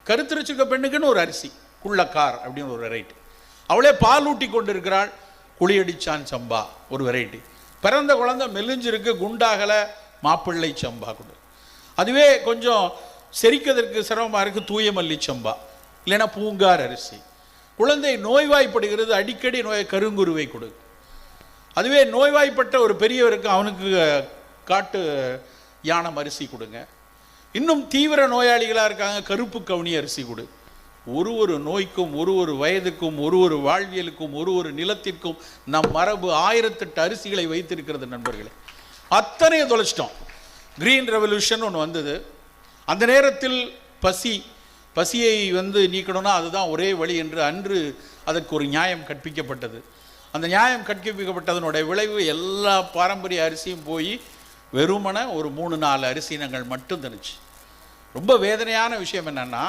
கருத்தரிச்சிருக்க பெண்ணுக்குன்னு ஒரு அரிசி குள்ளக்கார் அப்படின்னு ஒரு வெரைட்டி. அவளே பால் ஊட்டி கொண்டு இருக்கிறாள். குளியடிச்சான் சம்பா ஒரு வெரைட்டி. பிறந்த குழந்தை மெலிஞ்சிருக்கு, குண்டாகலை, மாப்பிள்ளை சம்பா கொடு. அதுவே கொஞ்சம் செரிக்கிறதுக்கு சிரமமாக இருக்குது, தூய மல்லி சம்பா இல்லைன்னா பூங்கார் அரிசி. குழந்தை நோய்வாய்ப்படுகிறது, அடிக்கடி நோய் கருங்குருவை கொடு. அதுவே நோய்வாய்ப்பட்ட ஒரு பெரியவருக்கு அவனுக்கு காட்டு யானம் அரிசி கொடுங்க. இன்னும் தீவிர நோயாளிகளாக இருக்காங்க, கருப்பு கவுனி அரிசி கொடு. ஒரு நோய்க்கும் ஒரு வயதுக்கும் ஒரு வாழ்வியலுக்கும் ஒரு நிலத்திற்கும் நம் மரபு 1008 அரிசிகளை வைத்திருக்கிறது நண்பர்களே. அத்தனையும் தொலைச்சிட்டோம். கிரீன் ரெவல்யூஷன் ஒன்று வந்தது. அந்த நேரத்தில் பசியை நீக்கணும்னா அதுதான் ஒரே வழி என்று அன்று அதற்கு ஒரு நியாயம் கற்பிக்கப்பட்டது. அந்த நியாயம் கற்பிக்கப்பட்டதனுடைய விளைவு எல்லா பாரம்பரிய அரிசியும் போய் வெறுமன ஒரு 3-4 அரிசி இனங்கள் மட்டும் தனிச்சு. ரொம்ப வேதனையான விஷயம் என்னன்னா,